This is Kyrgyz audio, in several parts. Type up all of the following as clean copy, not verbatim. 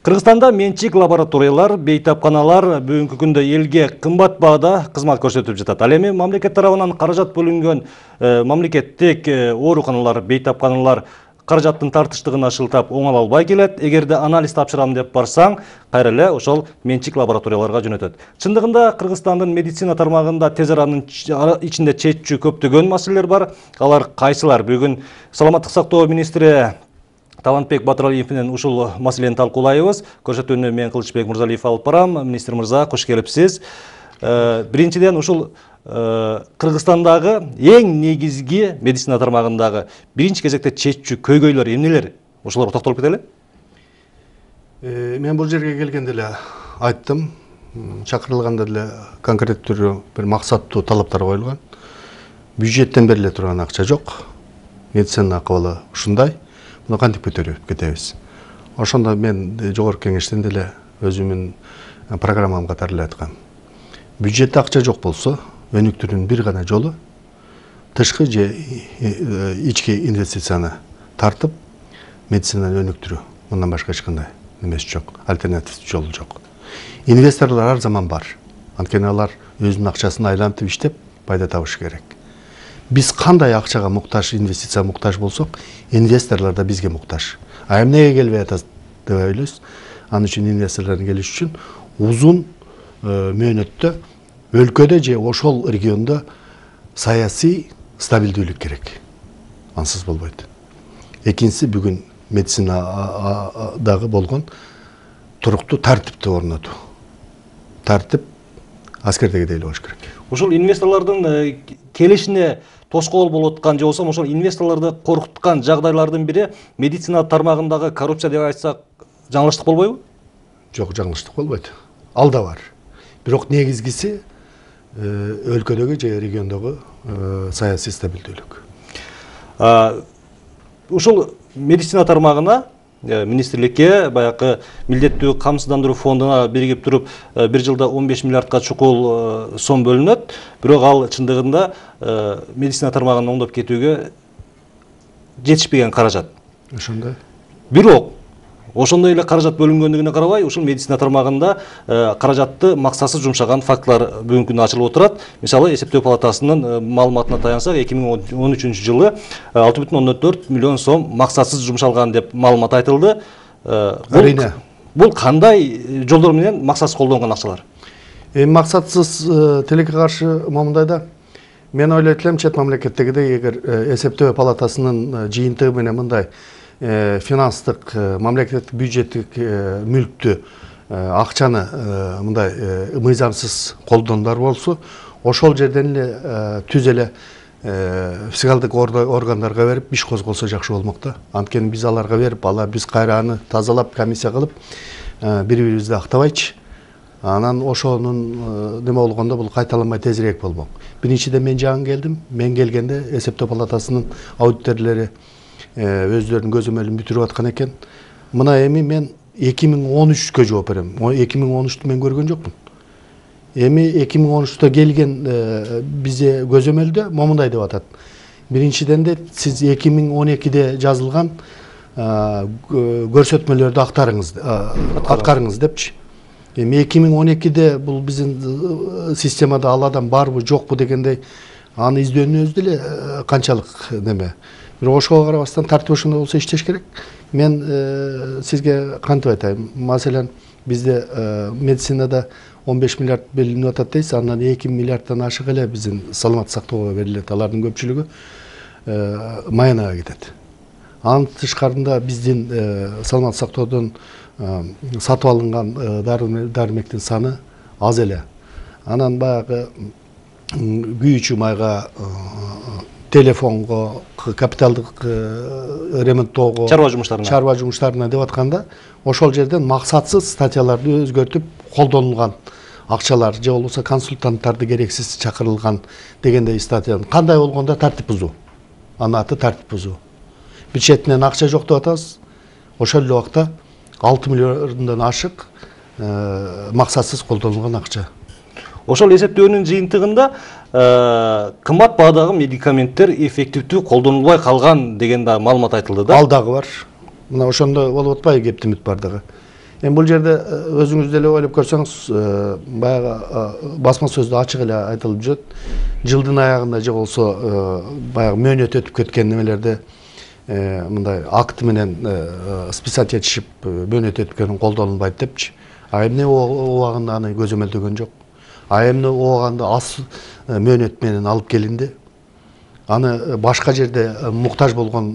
Кыргызстанда менчик лабораториялар, бейтапканалар бүгүнкү күндө элге кымбат баада кызмат көрсөтүп жатат. Ал эми мамлекет тарабынан каражат бөлүнгөн мамлекеттик ооруканалар, бейтапканалар каражаттын тартыштыгына шылтап оңала албай келет. Эгерде анализ тапшырам деп барсаң, кайра эле ошол менчик лабораторияларга жөнөтөт. Чындыгында Кыргызстандын медицина тармагында тез аранын ичинде чечүү көптөгөн маселелер бар. Алар кайсылар? Бүгүн саламаттык сактоо министри Талантбек Батыралиев менен ушул маселени талкуулайбыз. Көрсөтүүнү мен Кылычбек Мырзалиев алып барам. Министр мырза, кош келипсиз. Биринчиден ушул Кыргызстандагы эң негизги медицина тармагындагы биринчи кезекте чечүү көйгөйлөр эмнелер? Ошолорго токтолуп кетели. Мен бул жерге келгенде эле айттым. Чакырылганда эле конкреттүү бир максаттуу талаптар коюлган. Бюджеттен бериле турган акча жок. Медицина акыбалы ушундай. Муну кантип көтөрүп кетебиз? Ошондо мен жогорку кеңештен деле өзүмүн программам катары эле айткам. Бюджетте акча жок болсо, өнүктүрүүнүн бир гана жолу тышкы же ички инвестицияны тартып, медицинаны өнүктүрүү. Мындан башка эч кандай немеси жок, альтернатив жолу жок. Инвесторлор ар заман бар. Анткени алар өзүнүн акчасын айлантып иштеп, пайда табышы керек. Biz кандай акчага муктаж, инвестиция муктаж болсок, инвесторлор да бизге муктаж. А эмнеге келбей атат деп ойлойбуз. Анын үчүн инвесторлордун келиши үчүн узун мөөнөттө өлкөдө же ошол региондо саясий стабилдүүлүк керек. Ансыз болбойт. Экинчиси бүгүн медицинадагы болгон туруктуу тартипти орнотуу. Тартип аскердеги эле болуш керек. Ушул инвесторлордун келишине тоскоол болуп аткан же болсо ошол инвесторлорду коркуткан жагдайлардын бири медицина тармагындагы коррупция деп айтсак, жаңылыштык болбойбу? Жок, жаңылыштык болбойт. Ал да бар. Бирок негизгиси өлкөдөгү же региондогу саясий стабилдүүлүк. Ушул медицина тармагына министрликке баягы милдеттүү камсыздандыруу фондуна биригип туруп бир жылда 15 миллиардка чукул сом бөлүнөт. Бирок ал чындыгында медицина тармагын оңдоп кетүүгө жетишпеген каражат. Ошондой. Бирок ошондой эле каражат бөлүнгөндүгүнө карабай, ушул медицина тармагында каражатты максатсыз жумшаган фактылар бүгүнкү күндө ачылып отурат. Мисалы, эсептөө палатасынын маалыматына таянсак, 2013 жылы 6,4 миллион сом максатсыз жумшалган деп маалымат айтылды. Бул кандай жолдор менен максатсыз колдонгон акчалар? Максатсыз тилекке каршы момундайда мен ойлойт элем, чет мамлекеттегидей эгер эсептөө палатасынын жыйынтыгы менен мындай финанстык, мамлекеттик бюджеттик мүлктү, акчаны мындай мыйзамсыз колдонуулар болсо, ошол жерден эле түз эле фискалдык органдарга берип иш козголсо жакшы болмок да. Анткени биз аларга берип, алар биз кайра аны тазалап, комиссия кылып, бири-бирибизди актабайчы. Анан ошонун неме болгондо бул кайталанбай тезирээк болмок. Биринчиден мен жаңы келдим. Мен келгенде эсептөө палатасынын аудиторлору өздөрүнүн көзөмөлүн бүтүрүп аткан экен. Мына эми мен 2013-кө жооп берем. 2013-ту мен көргөн жокмун. Эми 2013-то келген бизе көзөмөлдө момундай деп атат. Биринчиден де сиз 2012-де жазылган көрсөтмөлөрдү аткарыңыз депчи. Эми 2012-де бул биздин системада ал адам барбы, жокпу дегендей аны издөөнүбүз деле канчалык неме. Бирок ошого карабастан тартип ошондой болсо иштеш керек. Мен сизге кантип айтайын? Маселен, бизде медицинада 15 миллиард бөлүнүп атат дейсиз, андан 2 миллиарддан ашык эле биздин саламаттык сактоого берилет. Алардын көпчүлүгү майнага кетет. Анын тышкарында биздин саламаттык сактоодон сатып алынган дары-дармектин саны аз эле. Анан баягы күйүүчү майга, телефонго, капиталдык ремонттоого, чарба жумуштарына деп атканда, ошол жерден максатсыз статьяларды өзгөртүп колдонулган акчалар же болбосо консультанттарды керексиз чакырылган дегендей статья. Кандай болгондо тартип бузуу. Анын аты тартип бузуу. Бир четинен акча жок деп атабыз. Ошол эле убакта 6 миллиондон ашык максатсыз колдонулган акча. Ошол эсептөөнүн жыйынтыгында кымбат баадагы медикаменттер эффективдүү колдонулбай калган деген да маалымат айтылды да. Ал дагы бар. Мына ошондо болуп атпайбы кептимит бардыгы. Эми бул жерде өзүңүз деле ойлоп көрсөңүз, баягы басма сөздө ачык эле айтылып жүрөт. Жылдын аягында же болсо баягы мөөнөт өтүп кеткен немелерде мындай акт менен списать этишип мөөнөт өтүп кеткен колдонулбайт депчи. А эмне убагында аны көзөмөлдөгөн жок. А эмне убагында аз мөөнөт менен алып келинди. Аны башка жерде муктаж болгон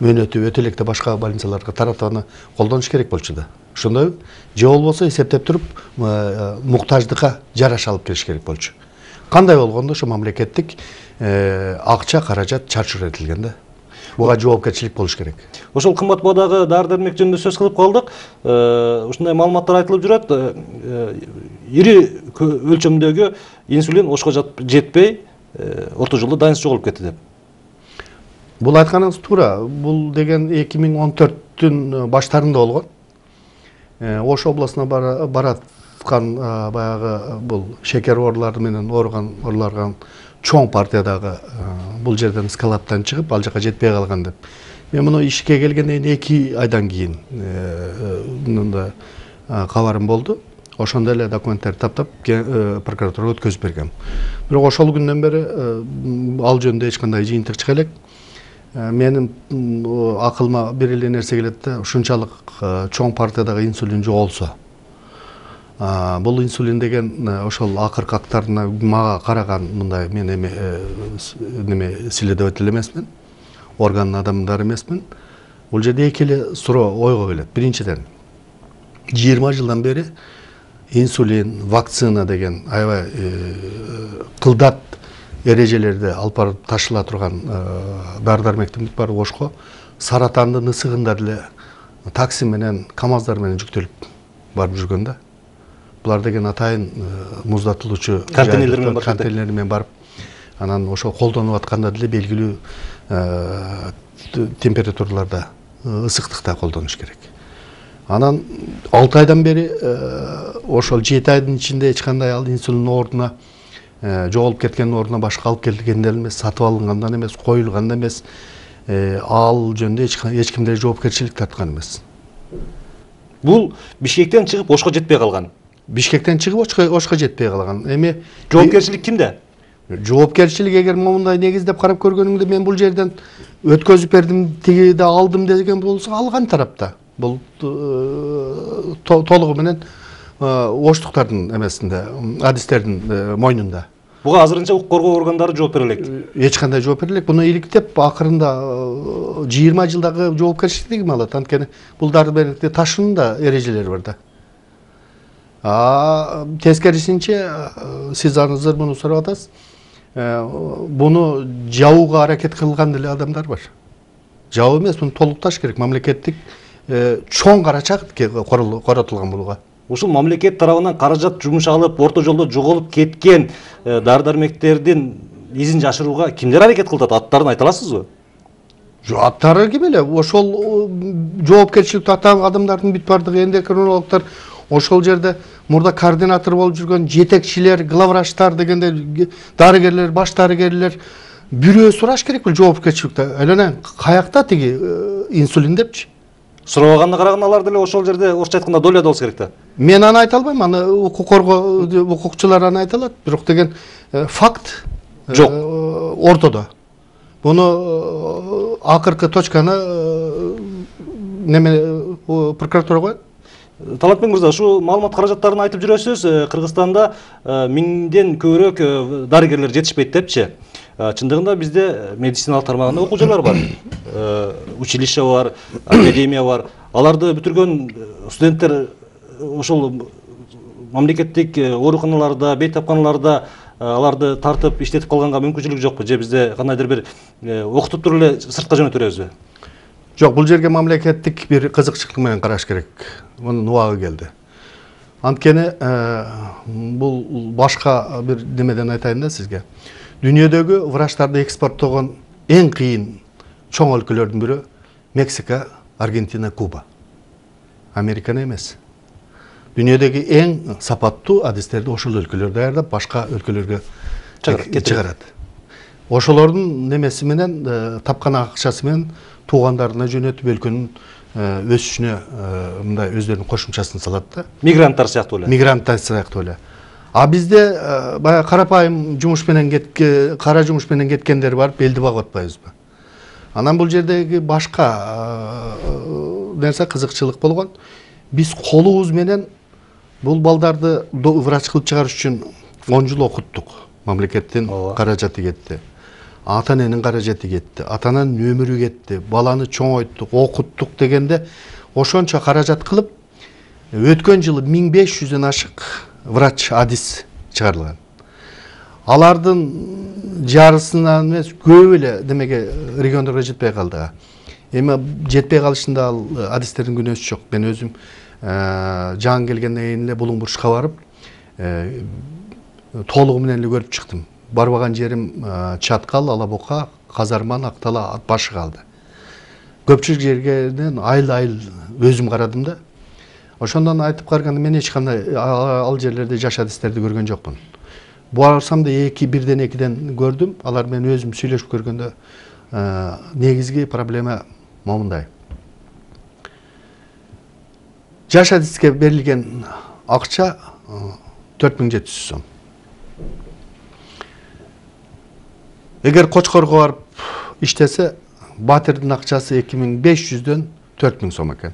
мөөнөтү өтө электе башка больницаларга таратып аны колдонуш керек болчу да. Ошондой же болбосо эсептеп туруп муктаждыкка жараша алып келиш керек болчу. Кандай болгондо ошо мамлекеттик акча каражат чарчур этилген да. Буга жоопкерчилик болуш керек. Ошол кымбат баадагы дары-дармек жөнүндө сөз кылып калдык. Ушундай маалыматтар айтылып жүрөт. Ири өлчөмдөгү инсулин ошко жетпей, орто жолдо дайынсыз жоголуп кетти деп. Бул айтканыңыз туура. Бул деген 2014-түн баштарында болгон. Ош областына бараткан баягы бул шекер оорулары менен ооруган чоң партиядагы бул жерден скалаттан чыгып, ал жака жетпей калган деп. Мен муну ишке келгенден 2 айдан кийин мында кабарым болду. Ошондо эле документтерди таптап прокуратурага өткөзүп бергем. Бирок ошол күндөн бери ал жөнүндө эч кандай жыйынтык чыга элек. Менин акылыма бир эле нерсе келет да, ушунчалык чоң партиядагы инсулин жоголсо. Бул инсулин деген ошол акыркы актарына мага караган мындай мен неме исследователь эмесмин, органдын адамдары эмесмин. Бул жерде эки эле суроо ойго келет. Биринчиден, 20 жылдан бери инсулин, вакцина деген аябай кылдат эрежелерди алып барып ташыла турган дары-дармектин бүт баары Ошко саратандын ысыгында деле такси менен, КАМАЗдар менен жүктөлүп барып жүргөн да. Булар деген атайын муздатылуучу контейнерлер менен барып, анан ошо колдонуп атканда деле белгилүү температураларда, ысыктыкта колдонуш керек. Анан 6 айдан бери ошол 7 айдын ичинде эч кандай ал инсулин ордуна жоголуп кеткен ордуна башка алып келгенден эмес, сатып алынгандан эмес, коюлгандан эмес, ал жөнүндө эч кимде жоопкерчилик тарткан эмес. Бул Бишкектен чыгып Ошко жетпей калган. Бишкектен чыгып Ошко жетпей калган. Эми жоопкерчилик кимде? эгер момундай негиздеп карап көргөнүңдө мен бул жерден өткөзүп бердим, тигиде алдым деген болсо алган тарапта. Бул толугу менен оштуктардын эмесинде, адистердин мойнунда. Буга азырынча укук коргоо органдары жооп бере элек. Эч кандай жооп бере элек. Буну иликтеп акырында 20 жылдагы жоопкерчилик ким алат? Анткени бул дары-дармекти ташуунун да эрежелери бар да. Тескерисинче сиз азыр муну сурап атасыз. Буну жабууга аракет кылган деле адамдар бар. Жабуу эмес, муну толукташ керек. Мамлекеттик чоң каражат коротулган буга. Ушул мамлекет тарабынан каражат жумшалып, орто жолдо жоголуп кеткен дары-дармектердин изин жашырууга кимдер аракет кылат? Аттарын айта аласызбы? Аттары ким эле? Ошол жоопкерчиликти атаган адамдардын бүт бардыгы эндокринологдор, ошол жерде мурда координатор болуп жүргөн жетекчилер, главврачтар дегенде дарыгерлер, баш дарыгерлер бирөө сураш керек бул жоопкерчиликти. Эле каякта тиги инсулин депчи. Сурабаганына караганда алар деле ошол жерде орусча айтканда доляда болсо керек да. Мен аны айта албайм, аны укук коргоо укукчулар аны айта алат. Бирок деген факт жок. Ортодо. Буну акыркы точканы неме прокуратура коет. Талатбек мырза, ушу маалымат каражаттарын айтып жүрөсүз. Кыргызстанда 1000ден көбүрөөк дарыгерлер жетишпейт депчи. Чындыгында бизде медициналык тармагында окуучулар бар. Училище бар, академия бар. Аларды бүтүргөн студенттер ошол мамлекеттик ооруканаларда, бейтапканаларда аларды тартып иштетип калганга мүмкүнчүлүк жокпу? Же бизде кандайдыр бир окутуп туруп эле сыртка жөнөтө беребизби? Жок, бул жерге мамлекеттик бир кызыкчылык менен караш керек. Мунун убагы келди. Анткени бул башка бир немеден айтайын да сизге. Дүйнөдөгү врачтарды экспорттогон эң кыйын чоң өлкөлөрдүн бири Мексика, Аргентина, Куба. Американы эмес. Дүйнөдөгү эң сапаттуу адистерди ошол өлкөлөр даярдап, башка өлкөлөргө чыгарат. ошолордун немеси менен тапкан акчасы менен туугандарына жөнөтүп өлкөнүн өсүшүнө мындай өздөрүнүн кошумчасын салат да. Мигранттар сыяктуу эле. Мигранттар сыяктуу эле. А бизде баягы карапайым жумуш менен кара жумуш менен кеткендер барып элди багып атпайбызбы? Анан бул жердеги башка нерсе кызыкчылык болгон. Биз колубуз менен бул балдарды врач кылып чыгарыш үчүн 10 жыл окуттук. Мамлекеттин каражаты кетти. Ата-эненин каражаты кетти. Ата-эненин өмүрү кетти. Баланы чоңойттук, окуттук дегенде ошончо каражат кылып, өткөн жылы 1500дөн ашык врач адис чыгарылган. Алардын жарысынан эмес, көп эле демеге региондорго жетпей калды. Эми жетпей калышында ал адистердин күнөөсү жок. Мен өзүм жан келгенден кийин эле Булуңбурушка барып, толугу менен эле көрүп чыктым. Барбаган жерим Чаткал, Алабука, Казарман, Актала башы калды. Көпчүлүк жергеден айыл өзүм карадым да. Ошондон айтып караганда мен эч кандай ал жерлерде жаш адистерди көргөн жокмун. Барсам да бирден экиден көрдүм. Алар менен өзүм сүйлөшүп көргөндө негизги проблема момундай. Жаш адиске берилген акча 4700 сом. Эгер Кочкорго барып иштесе, Батырдын акчасы 2500дөн 4000 сом экен.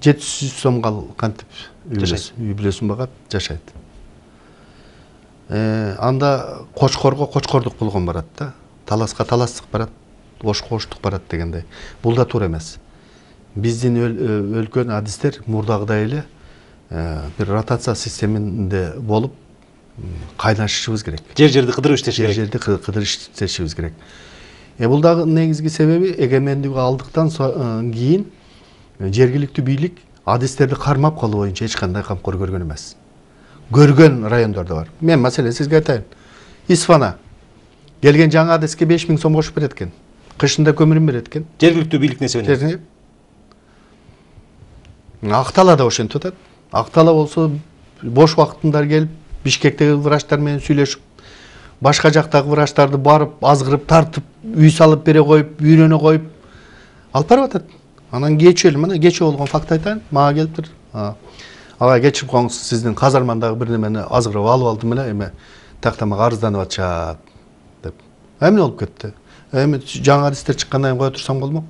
700 сомго кантип үй бүлөсүн багат, жашайт. Анда Кочкорго кочкордук болгон барат да. Таласка таластык барат, ошко оштук барат дегендей. Бул да туура эмес. Биздин өлкөн адистер мурдагыдай эле бир ротация системинде болуп кайнашышыбыз керек. Жерди кыдырып иштеш керек. Жерди кыдырып иштешибиз керек. Бул дагы негизги себеби эгемендик алдыктан кийин жергиликтүү бийлик адистерди кармап калуу боюнча эч кандай камкор көргөн эмес. Көргөн райондордо бар. Мен маселе сизге айтайын. Исфана келген жаңы адиске 5000 сом кошуп берет экен. Кышында көмүрүн берет экен. Жергиликтүү бийлик несебенен. Актала да ошентип атат. Актала болсо бош убактында келип Бишкектеги врачтар менен сүйлөшүп, башка жактагы врачтарды барып, азгырып, тартып, үй салып бере коюп, үйрөнө коюп алып барып атат. Анан кечээ мына кечээ болгон факт айтайын. Мага келиптир. Ага кечирип коюңуз, сиздин Казармандагы бир немени азгырып алып алдым эле, эми такта мага арызданып атышат деп. Эмне болуп кетти? Эми жаңы адистер чыккандан кийин кое турсам болмок.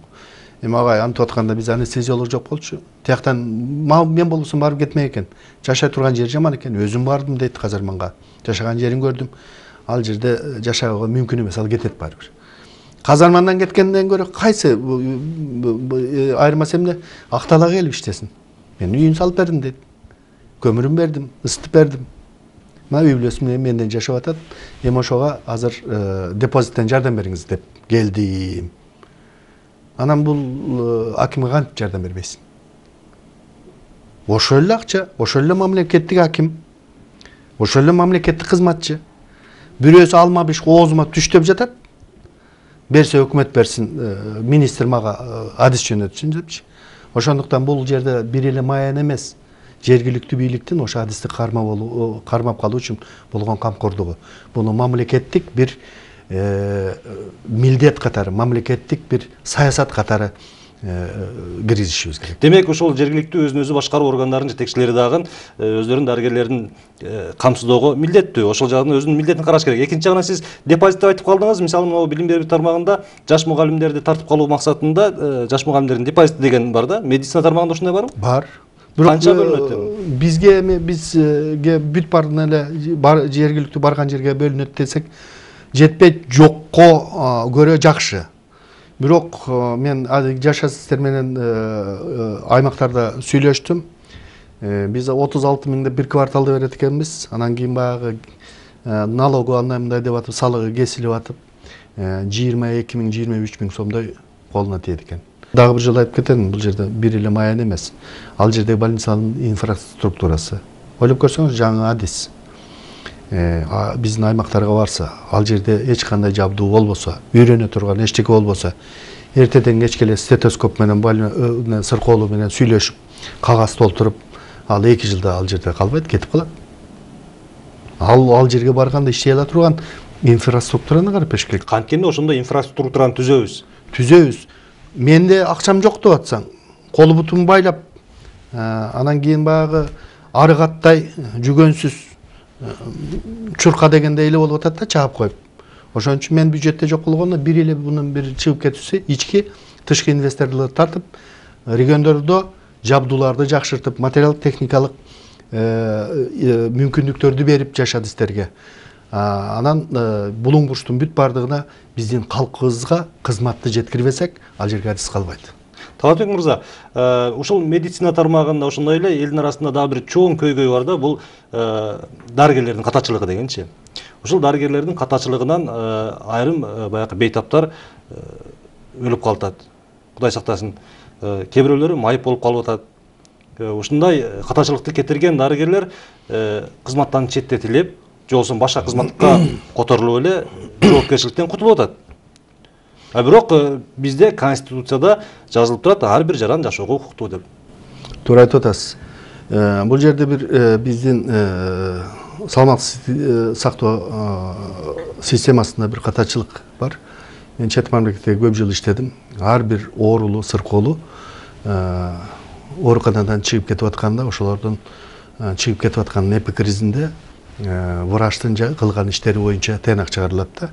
Эми агай антип атканда биз анестезиолог жок болчу. Тияктан мен болсом барып кетмек экен. Жашай турган жер жаман экен. Өзүм бардым дейт Казарманга. Жашаган жерин көрдүм. Ал жерде жашаууга мүмкүн эмес, ал кетет барыбыр. Казармандан кеткенден көрө кайсы айырмасы эмне? Акталага келип иштесин. Мен үйүн салып бердим дейт. Көмүрүн бердим, ысытып бердим. Мына үй бүлөсү менен менден жашап атат. Эми ошого азыр депозиттен жардам бериңиз деп келдим. Анан бул акимге кантип жардам бербейсиң? Ошол эле акча, ошол эле мамлекеттик аким, ошол эле мамлекеттик кызматчы. Бирөөсү алма биш оозума түштөп жатат. Берсе өкмөт берсин, министр мага адис жөнөтсүн депчи. Ошондуктан бул жерде бир эле маян эмес, жергиликтүү бийликтин ошо адисти кармап калуу үчүн болгон камкордугу. Буну мамлекеттик бир милдет катары, мамлекеттик бир саясат катары киргизишибиз керек. Демек ошол жергиликтүү өзүн өзү башкаруу органдарынын жетекчилери дагы өздөрүнүн дарыгерлерин камсыздоого милдеттүү. Ошол жагын өзүнүн милдетин караш керек. Экинчи жагынан сиз депозит деп айтып калдыңыз. Мисалы, могу билим берүү тармагында жаш мугалимдерди тартып калуу максатында жаш мугалимдердин депозити деген бар да. Медицина тармагында ушундай барбы? Бар. Канча бөлүнөт эми? Бизге бүт бардын эле жергиликтүү барган жерге бөлүнөт десек, жетпейт, жокко көрө жакшы. Бирок мен жаш адистер менен аймактарда сүйлөштүм. Биз 36 миңде бир кварталды берет экенбиз. Анан кийин баягы налогу андай мындай деп атып, салыгы кесилип атып, 22 миң, 23 миң сомдой колуна тиет экен. Дагы бир жолу айтып кетем, бул жерде бир эле маян эмес. Ал жердеги больницанын инфраструктурасы. Ойлоп көрсөңүз, жаңы адис биздин аймактарга барса, ал жерде эч кандай жабдуу болбосо, үйрөнө турган эчтеке болбосо, эртеден кечке эле стетоскоп менен сыркоолу менен сүйлөшүп, кагаз толтуруп, ал 2 жылда ал жерде калбайт, кетип калат. Ал жерге барганда иштей ала турган инфраструктураны карап эш керек. Канткенде ошондой инфраструктураны Түзөбүз. Менде акчам жок деп атсаң, колу бутун байлап, анан кийин баягы ары каттай жүгөнсүз чурка дегенде эле болуп атат да, чаап коюп. Ошон үчүн мен бюджетте жок болгондо бир эле бунун бир чыгып кетүүсү, ички тышкы инвесторлорду тартып, региондордо жабдууларды жакшыртып, материалдык техникалык мүмкүндүктөрдү берип жашады силерге. Анан булуң бурчтун бүт бардыгына биздин калкыбызга кызматты жеткирбесек, ал жерге адис калбайт. Талантбек мырза, ушул медицина тармагында ошондой эле элдин арасында дагы бир чоң көйгөй бар да, бул дарыгерлердин катачылыгы дегенчи. Ушул дарыгерлердин катачылыгынан айрым баягы бейтаптар өлүп калып атат. Кудай сактасын. Кээ бирөөлөрү майып болуп калып атат. Ушундай катачылыкты кетирген дарыгерлер кызматтан четтетилип, же болбосо башка кызматка которулуп эле жоопкерчиликтен кутулуп атат. Бирок бизде конституцияда жазылып турат, ар бир жаран жашоого укуктуу деп. Туура айтып атасыз. Бул жерде бир биздин саламаттык сактоо системасында бир катачылык бар. Мен чет мамлекетте көп жыл иштедим. Ар бир оорулуу, сыркоолуу ооруканадан чыгып кетип атканда, ошолордун чыгып кетип аткан эпикризинде врачтын кылган иштери боюнча тыйнак чыгарылат да.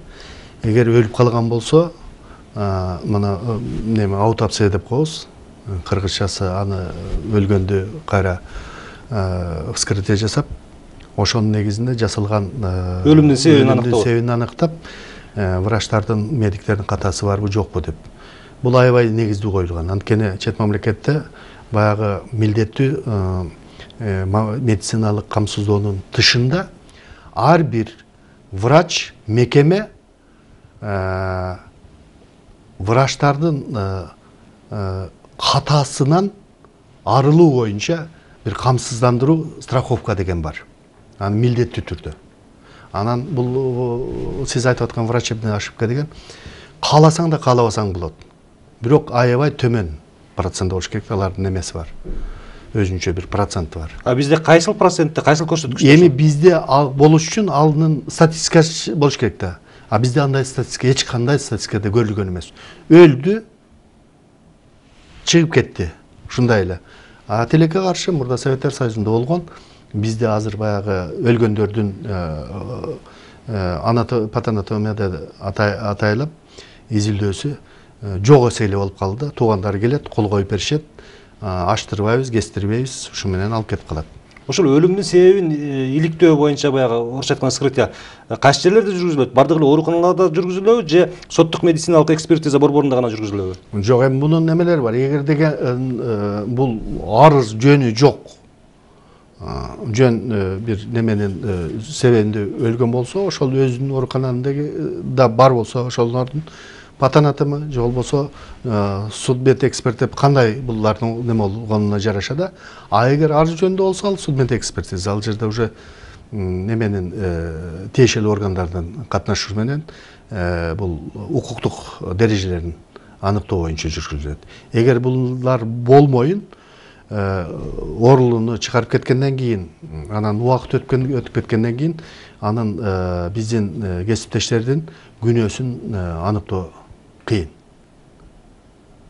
Эгер өлүп калган болсо, мына неме аутопсия деп коебуз. Кыргызчасы аны өлгөндү кайра вскрытие жасап, ошонун негизинде жасалган өлүмдүн себебин аныктап, врачтардын, медиктердин катасы барбы жокпу деп. Бул аябай негиздүү коюлган. Анткени чет мамлекетте баягы милдеттүү медициналык камсыздоонун тышында ар бир врач, мекеме врачтардын катасынан арылуу боюнча бир камсыздандыруу страховка деген бар. Аны милдеттүү түрдө. Анан бул сиз айтып аткан врачебная ошибка деген кааласаң да каалабасаң болот. Бирок аябай төмөн процент болуш керек, алардын немеси бар. Өзүнчө бир проценти бар. Бизде кайсыл процентте, кайсыл көрсөткүчтө? Эми бизде болуш үчүн алынын статистикасы болуш керек да. Бизде андай статистика, эч кандай статистикада көрүлгөн эмес. Өлдү, чыгып кетти. Ушундай эле. Тилекке каршы мурда Советтер Союзунда болгон, бизде азыр баягы өлгөндөрдүн патанатомияда атайлап изилдөөсү жок эсе эле болуп калды. Туугандары келет, кол коюп беришет. Аштырбайбыз, кестирбейбиз, ушу менен алып кетип калат. Ошол өлүмдүн себебин иликтөө боюнча баягы орусча айтканда вскрытие кайсы жерлерде жүргүзүлөт? Бардык эле ооруканаларда жүргүзүлөбү же соттук медициналык экспертиза борборунда гана жүргүзүлөбү? Жок, эми мунун немелери бар. Эгер деген бул арыз жөнү жок, жөн бир неменин себебинде өлгөн болсо, ошол өзүнүн ооруканасында бар болсо, ошолордун патанатымы же болбосо судмед эксперт деп кандай булардын неме болгонуна жараша да. Эгер арыз жөнүндө болсо, ал судмед экспертиза, ал жерде уже неменин тиешелүү органдардын катнашуусу менен бул укуктук дережелерин аныктоо боюнча жүргүзүлөт. Эгер булар болмойын, оорулууну чыгарып кеткенден кийин, анан убакыт өтүп кеткенден кийин, анын биздин кесиптештердин күнөөсүн аныктоо кыйын.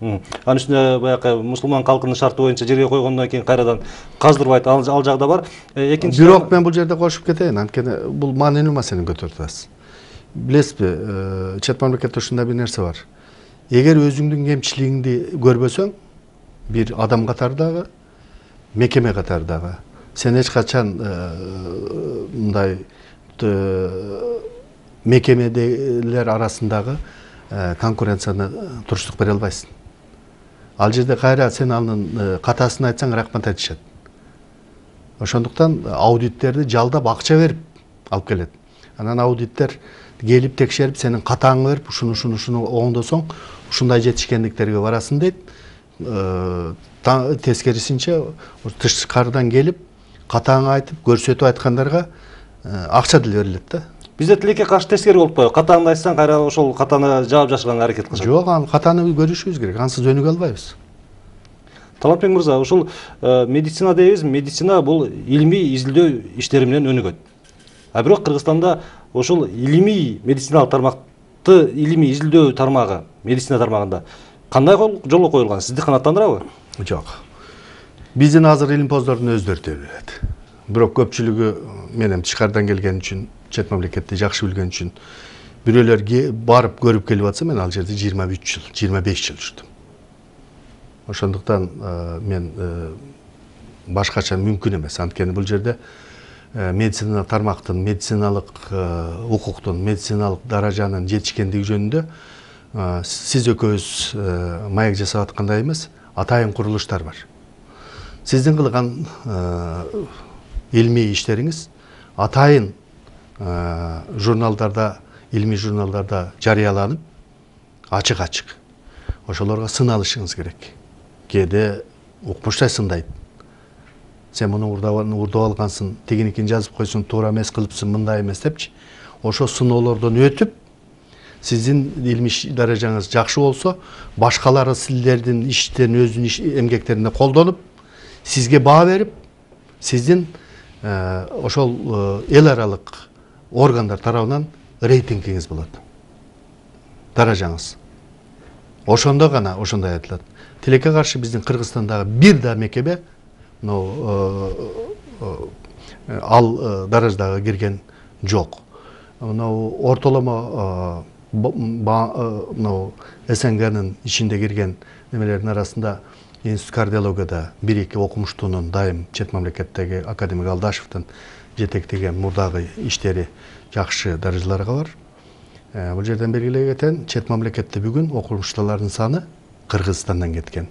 Анын үстүнө баягы мусулман калкынын шарты боюнча жерге койгондон кийин кайрадан каздырбайт, ал жагда бар. Экинчи бирок мен бул жерде кошуп кетейин, анткени бул маанилүү маселени көтөрүп атасыз. Билесизби, чет мамлекетте ушундай бир нерсе бар. Эгер өзүңдүн кемчилигиңди көрбөсөң, бир адам катардагы, мекеме катардагы, сен эч качан мындай мекемеделер арасындагы конкуренцияны туруштук бере албайсың. Ал жерде кайра сен анын катасын айтсаң рахмат айтышат. Ошондуктан аудиттерди жалдап акча берип алып келет. Анан аудиттер келип текшерип, сенин катаңы берип, ушуну оңдосоң, ушундай жетишкендиктерге барасың дейт. Тескерисинче тышкарыдан келип, катаңы айтып, көрсөтүп айткандарга акча деле берилет да. Бизде тилекке каршы тескери болуп коёбу. Катаңды айтсаң, кайра ошол катаны жаап жашырганга аракет кылышат. Жок, аны катаны көрүшүбүз керек. Ансыз өнүгө албайбыз. Талантбек мырза, ушул медицина дейбиз, медицина бул илимий изилдөө иштери менен өнүгөт. А бирок Кыргызстанда ошол илимий медициналык тармакты, илимий изилдөө тармагы, медицина тармагында кандай жолго коюлган? Сизди канааттандырабы? Жок. Биздин азыр илимпоздордун өздөрү билет. Бирок көпчүлүгү менен тышкардан келген үчүн, чет мамлекетти жакшы билген үчүн бирөөлөр барып көрүп келип атса, мен ал жерде 23 жыл, 25 жыл жүрдүм. Ошондуктан мен башкача мүмкүн эмес. Анткени бул жерде медицина тармактын, медициналык укуктун, медициналык даражанын жетишкендиги жөнүндө сиз экөөбүз маек жасап аткандай эмес, атайын курулуштар бар. Сиздин кылган илмий иштериңиз атайын журналдарда, илмий журналдарда жарыяланып, ачык-ачык. Ошолорго сын алышыңыз керек. Кээде укмуштай сындайт. Сен муну урдап алгансың, тигиникин жазып койсуң, туура эмес кылыпсың, мындай эмес депчи. Ошо сыноолордон өтүп, сиздин илмий даражаңыз жакшы болсо, башкалары силердин иштен өзүнүн эмгектерине колдонуп, сизге баа берип, сиздин ошол эл аралык органдар тарабынан рейтингиңиз болот. Даражаңыз. Ошондо гана ошондой айтылат. Тилекке каршы биздин Кыргызстандагы бир да мекеме ал дараждагы кирген жок. Ортоломо СНГнын ичинде кирген немелердин арасында институт кардиологияда 1-2 окумуштуунун дайым чет мамлекеттеги академик Алдашевдин жетектеген мурдагы иштери жакшы даражаларга бар. Бул жерден белгилей кетен, чет мамлекетте бүгүн окумуштуулардын саны Кыргызстандан кеткен.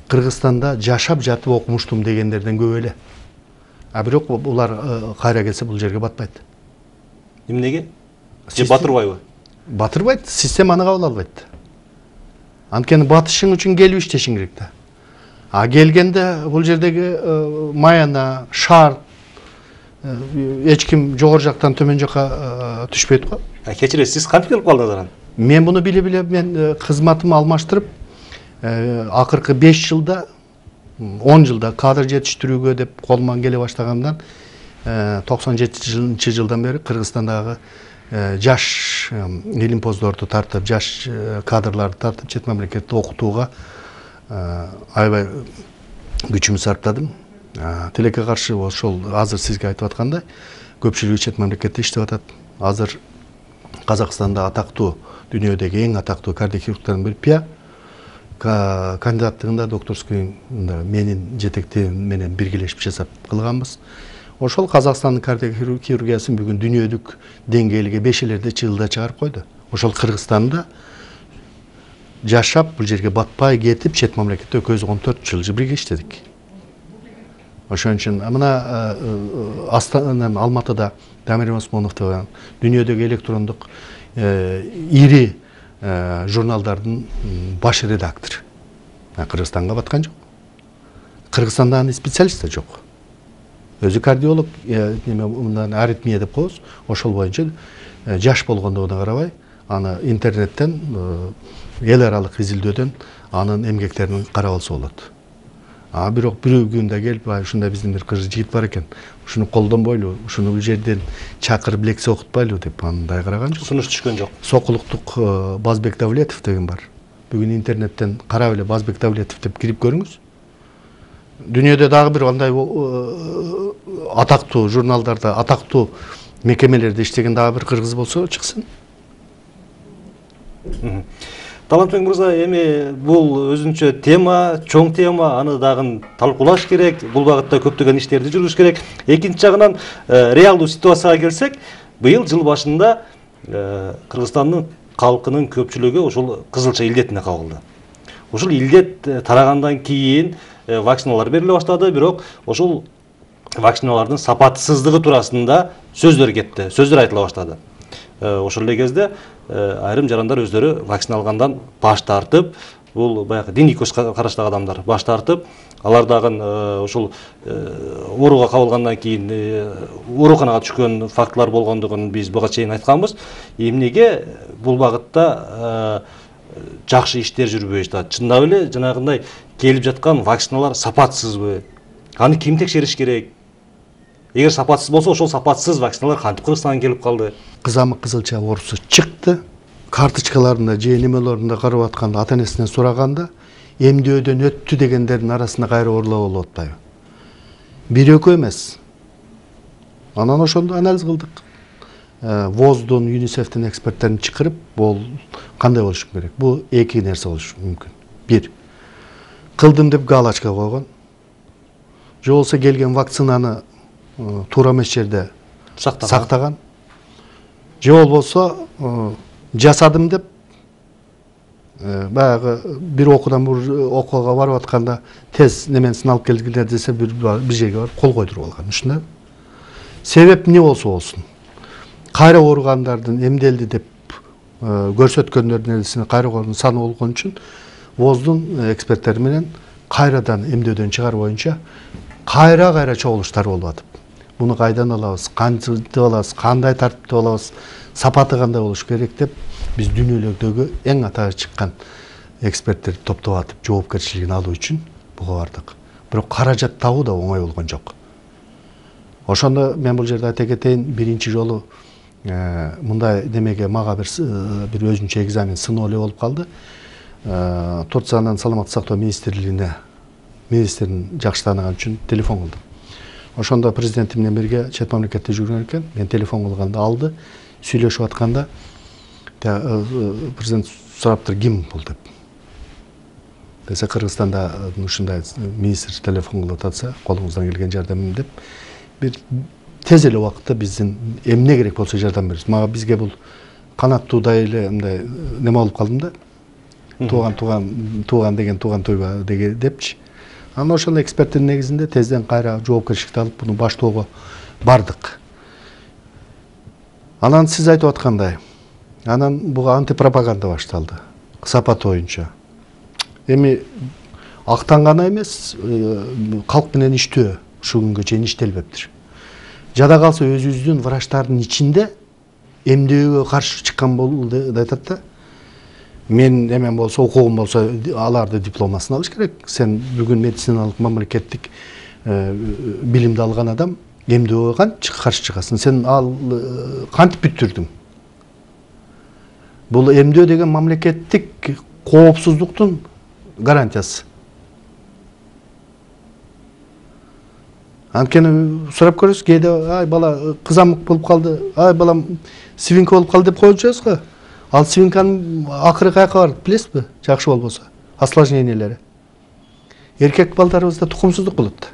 Кыргызстанда жашап жатып окумуштум дегендерден көп эле. А бирок булар кайра келсе бул жерге батпайт. Эмнеге? Же батырбайбы? Батырбайт, системаны кабыл албайт. Анткени батышың үчүн келип иштешиң керек да. А келгенде бул жердеги маяна, шар эч ким жогору жактан төмөн жакка түшпөйт го. Кечиресиз, сиз кантип келип калдыңыз анан? Мен буну биле-биле мен кызматымды алмаштырып, акыркы 5 жылда, 10 жылда кадр жетиштирүүгө деп колуман келе баштагандан 97 жылдан бери Кыргызстандагы жаш илимпоздорду тартып, жаш кадрларды тартып, чет мамлекетте окутууга аябай күчүмдү сарптадым. Тилекке каршы ошол азыр сизге айтып аткандай, көпчүлүгү чет мамлекетте иштеп атат. Азыр Казакстанда атактуу, дүйнөдөгү эң атактуу кардиохирургдардын бири Пия кандидаттыгында докторскийда менин жетектеуим менен биргелешип жасап кылганбыз. Ошол Казакстандын кардиохирургиясын бүгүн дүйнөлүк деңгээлге 5-лерде жылда чыгарып койду. Ошол Кыргызстанда жашап, бул жерге батпай кетип, чет мамлекетте көз 14 жыл бирге иштедик. Ошон үчүн мына Алматыда Дамир Осмонов деген дүйнөдөгү электрондук ири журналдардын баш редактору. Кыргызстанга баткан жок. Кыргызстанда аны специалист да жок. Өзү кардиолог, мындан аритмия деп коебуз, ошол боюнча жаш болгондугуна карабай, аны интернеттен, эл аралык изилдөөдөн анын эмгектерин карап алса болот. Бирок бирөө күндө келип, ушундай биздин бир кыз жигит бар экен, ушуну колдонбойлу, ушуну бул жерден чакырып лекция окутпайлы деп андай караган жок. Сунуш түшкөн жок. Сокулуктук Базбек Давлетов деген бар. Бүгүн интернеттен карап эле Базбек Давлетов деп кирип көрүңүз. Дүйнөдө дагы бир андай атактуу журналдарда, атактуу мекемелерде иштеген дагы бир кыргыз болсо чыксын. Талантбек мырза, эми бул өзүнчө тема, чоң тема, аны дагы талкуулаш керек, бул багытта көптөгөн иштерди жүргүзүш керек. Экинчи жагынан реалдуу ситуацияга келсек, быйыл жыл башында Кыргызстандын калкынын көпчүлүгү ошол кызылча илдетине кабылды. Ошол илдет тарагандан кийин вакциналар бериле баштады, бирок ошол вакциналардын сапатсыздыгы туурасында сөздөр кетти, сөздөр айтыла баштады. Ошол эле кезде айрым жарандар өздөрү вакцина алгандан баш тартып, бул баягы диний көз караштагы адамдар баш тартып, алар дагы ошол ооруга кабылгандан кийин ооруканага түшкөн фактылар болгондугун биз буга чейин айтканбыз. Эмнеге бул багытта жакшы иштер жүрбөй жатат? Чындап эле жанагындай келип жаткан вакциналар сапатсызбы? Аны ким текшериш керек? Эгер сапатсыз болсо, ошол сапатсыз вакциналар кантип Кыргызстанга келип калды? Кызамык кызылча оорусу чыкты. Карточкаларында же немелеринде карап атканда ата-энесинен сураганда эмдөөдөн өттү дегендердин арасында кайра оорлоо болуп атпайбы? Бир экөө эмес. Анан ошондо анализ кылдык. ВОЗдун, ЮНИСЕФтин эксперттерин чакырып, бул кандай болушу керек? Бул эки нерсе болушу мүмкүн. Бир, кылдым деп галочка койгон. Же болбосо келген вакцинаны туура эмес жерде сактаган. Же болбосо жасадым деп баягы бир окуудан бир окууга барып атканда тез неменсин алып келгиле десе бир жерге барып кол койдуруп алган. Ушундай. Себеп не болсо болсун. Кайра ооругандардын эмделди деп көрсөткөндөрдүн элесине кайра ооругандардын саны болгон үчүн ВОЗдун эксперттери менен кайрадан эмдөөдөн чыгар боюнча кайра чогулуштар болуп атып. Буну кайдан алабыз, кантип алабыз, кандай тартипте алабыз, сапаты кандай болуш керек деп биз дүйнөлүктөгү эң атайы чыккан эксперттерди топтоп атып жоопкерчилигин алуу үчүн буга бардык. Бирок каражат табуу да оңой болгон жок. Ошондо мен бул жерде айта кетейин, биринчи жолу мындай демеге мага бир өзүнчө экзамен сыноо эле болуп калды. Турциянын саламаттык сактоо министрлигине министрин жакшы тааныган үчүн телефон кылдым. Ошондо президентим менен бирге чет мамлекетте жүргөн экен. Мен телефон кылганда алды, сүйлөшүп атканда президент сураптыр, ким бул деп. Десе Кыргызстанда ушундай министр телефон кылып атса, колуңуздан келген жардамым деп бир тез эле убакытта биздин эмне керек болсо жардам беребиз. Мага бизге бул канаттуудай эле мындай неме болуп калдым да. Туган деген туган тойба депчи. Анан ошол эксперттин негизинде тезден кайра жоопкерчиликти алып буну баштоого бардык. Анан сиз айтып аткандай, анан буга антипропаганда башталды. Сапат боюнча. Эми актанганы эмес, калк менен иштөө ушул күнгө чейин иштелбептир. Жада калса өзүбүздүн врачтардын ичинде эмдөөгө каршы чыккан болду деп айтат да. Мен эмен болсо, окугум болсо, аларды дипломасын алыш керек. Сен бүгүн медициналык мамлекеттик билимди алган адам эмдөөгө кантип каршы чыгасың? Сен ал кантип бүттүрдүң? Бул эмдөө деген мамлекеттик коопсуздуктун гарантиясы. Анткени сурап көрөсүз, кээде ай бала кызамык болуп калды, ай балам свинка болуп калды деп коюп жүрөсүз го. Ал свинканын акыры каяка барат, билесизби? Жакшы болбосо, осложнениялары. Эркек балдарыбызда тукумсуздук болот.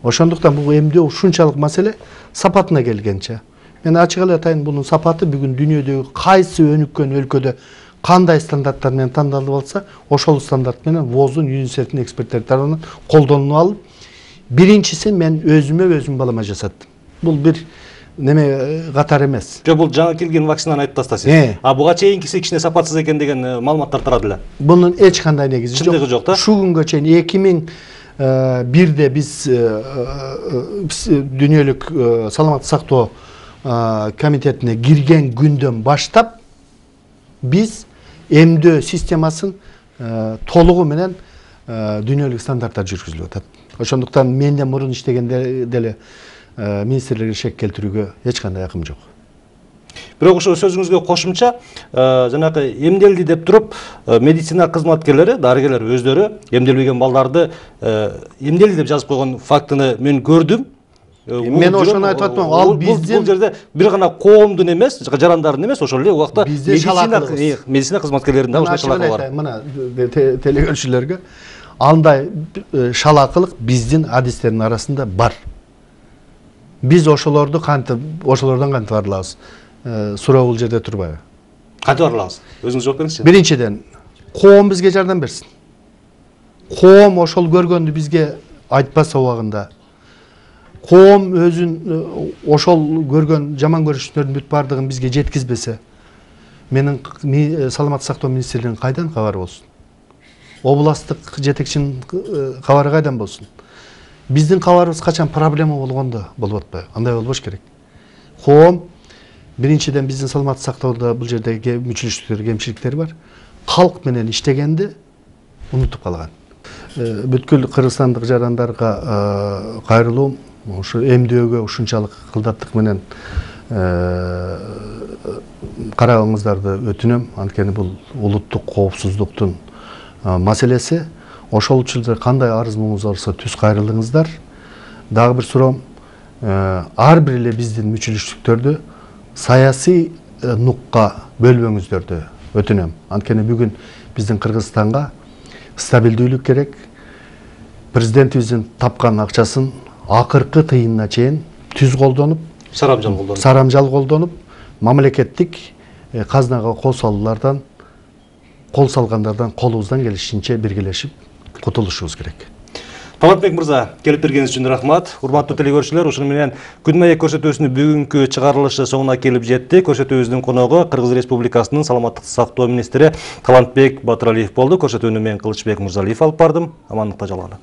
Ошондуктан бул эмдөө ушунчалык маселе сапатына келгенче. Мен ачык эле айтайын, бунун сапаты бүгүн дүйнөдөгү кайсы өнүккөн өлкөдө кандай стандарттар менен тандалып алса, ошол стандарт менен ВОЗдун, ЮНИСЕФтин эксперттери тарабынан колдонулуп алып, биринчиси мен өзүм балама жасаттым. Бул бир неме катар эмес. Жок, бул жаңы келген вакцинаны айтып тастасыз. Буга чейинкиси кичине сапатсыз экен деген маалыматтар тарады эле. Бунун эч кандай негизи жок. Чындыгы жок да. Ушул күнгө чейин 2001де биз дүйнөлүк саламаттык сактоо комитетине кирген күндөн баштап биз эмдөө системасын толугу менен дүйнөлүк стандарттар жүргүзүлүп атат. Ошондуктан менден мурун иштегенде деле министрлерге шек келтирүүгө эч кандай акым жок. Бирок ошо сөзүңүзгө кошумча, жанагы эмделди деп туруп, медицина кызматкерлери, дарыгерлер өздөрү эмделбеген балдарды эмделди деп жазып койгон фактыны мен көрдүм. Мен ошону айтып атпаймын. Ал биздин бул жерде бир гана коомдун эмес, жарандардын эмес, ошол эле убакта медицина кызматкерлеринин да ушундай шалакы бар. Мына телегөрүүчүлөргө андай шалакылык биздин адистердин арасында бар. Биз ошолордон кантип арылабыз? Суроо бул жерде турбайбы? Кантип арылабыз? Өзүңүз жооп бериңизчи. Биринчиден, коом бизге жардам берсин. Коом ошол көргөндү бизге айтпаса убагында. Коом өзүн ошол көргөн жаман көрүнүштөрдүн бүт бардыгын бизге жеткизбесе, менин саламаттык сактоо министрлигинин кайдан кабары болсун? Областтык жетекчинин кабары кайдан болсун? Биздин кабарыбыз качан проблема болгондо болуп атпайбы? Андай болбош керек. Коом биринчиден биздин саламаттык сактоодо бул жерде мүчүлүштүктөр, кемчиликтер бар. Калк менен иштегенди унутуп калган. бүткүл кыргызстандык жарандарга кайрылуум ушу эмдөөгө ушунчалык кылдаттык менен карагыңыздарды өтүнөм. Анткени бул улуттук коопсуздуктун маселеси. Ошол үчүн кандай арыз муңуңуз болсо түз кайрылыңыздар. Дагы бир суроом, ар бир эле биздин мүчүлүштүктөрдү саясий нукка бөлбөңүздөрдү өтүнөм. Анткени бүгүн биздин Кыргызстанга стабилдүүлүк керек. Президентибиздин тапкан акчасын акыркы тыйынына чейин түз колдонуп, сарамжал колдонуп, мамлекеттик казнага кол салгандардан колубуздан келишинче биргелешип кутулушубуз керек. Талантбек мырза, келип бергениңиз үчүн рахмат. Урматтуу телегөрүүчүлөр, ушуну менен күн маек көрсөтүүсүнүн бүгүнкү чыгарылышы соңуна келип жетти. Көрсөтүүбүздүн коногу Кыргыз Республикасынын саламаттыкты сактоо министри Талантбек Батыралиев болду. Көрсөтүүнү мен Кылычбек Мырзалиев алып бардым. Амандыкта жалганы.